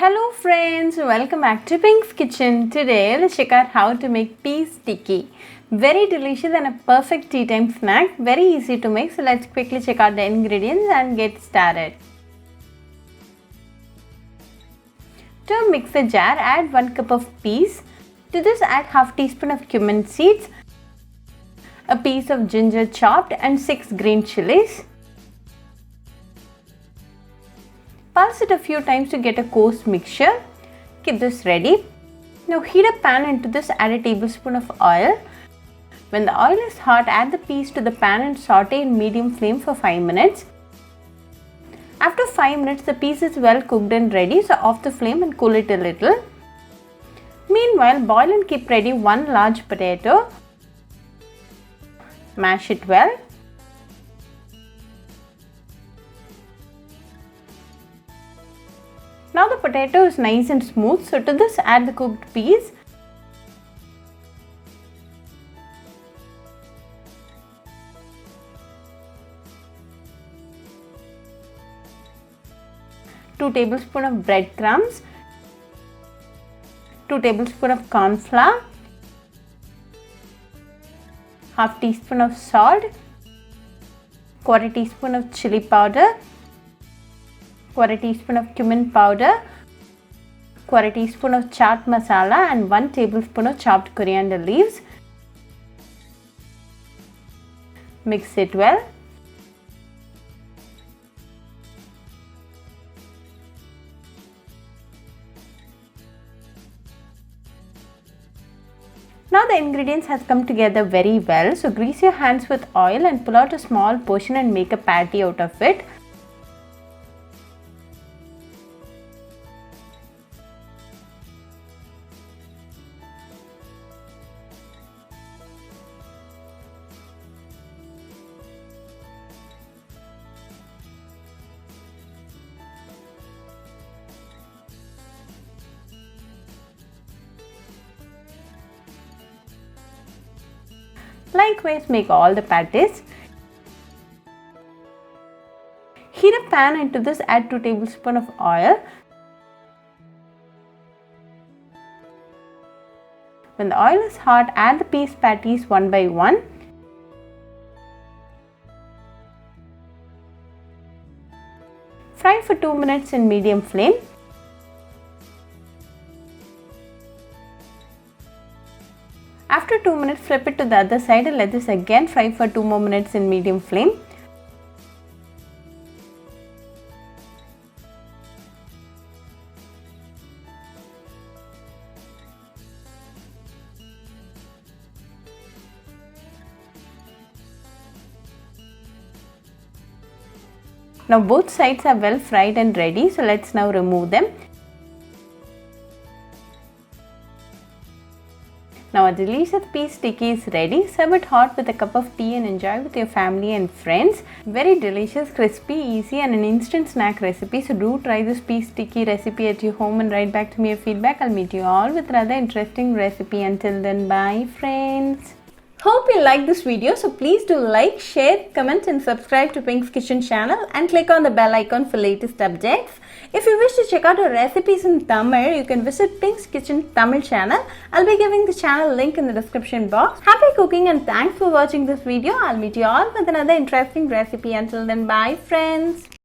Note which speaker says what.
Speaker 1: Hello friends, welcome back to Pink's Kitchen. Today let's check out how to make peas tikki. Very delicious and a perfect tea time snack. Very easy to make, so let's quickly check out the ingredients and get started. To mix the jar, add 1 cup of peas. To this add half teaspoon of cumin seeds, a piece of ginger chopped and 6 green chilies. Pulse it a few times to get a coarse mixture. Keep this ready. Now heat a pan. Into this add a tablespoon of oil. When the oil is hot, add the peas to the pan and saute in medium flame for 5 minutes. After 5 minutes, the peas is well cooked and ready, so off the flame and cool it a little. Meanwhile, boil and keep ready 1 large potato. Mash it well. Now the potato is nice and smooth, so to this add the cooked peas. Two tablespoons of breadcrumbs, 2 tablespoons of corn flour, half teaspoon of salt, quarter teaspoon of chili powder, quarter teaspoon of cumin powder, quarter teaspoon of chaat masala and 1 tablespoon of chopped coriander leaves. Mix it well. Now the ingredients has come together very well, so grease your hands with oil and pull out a small portion and make a patty out of it. Likewise, make all the patties. Heat a pan. Into this add 2 tablespoons of oil. When the oil is hot, add the peas patties one by one. Fry for 2 minutes in medium flame. After 2 minutes, flip it to the other side and let this again fry for 2 more minutes in medium flame. Now both sides are well fried and ready, so let's now remove them. Now a delicious peas tikki is ready. Serve it hot with a cup of tea and enjoy with your family and friends. Very delicious, crispy, easy and an instant snack recipe. So do try this peas tikki recipe at your home and write back to me your feedback. I'll meet you all with another interesting recipe. Until then, bye friends. Hope you like this video, so please do like, share, comment and subscribe to Pink's Kitchen channel and click on the bell icon for latest updates. If you wish to check out our recipes in Tamil, you can visit Pink's Kitchen Tamil channel. I'll be giving the channel link in the description box. Happy cooking and thanks for watching this video. I'll meet you all with another interesting recipe. Until then, bye friends.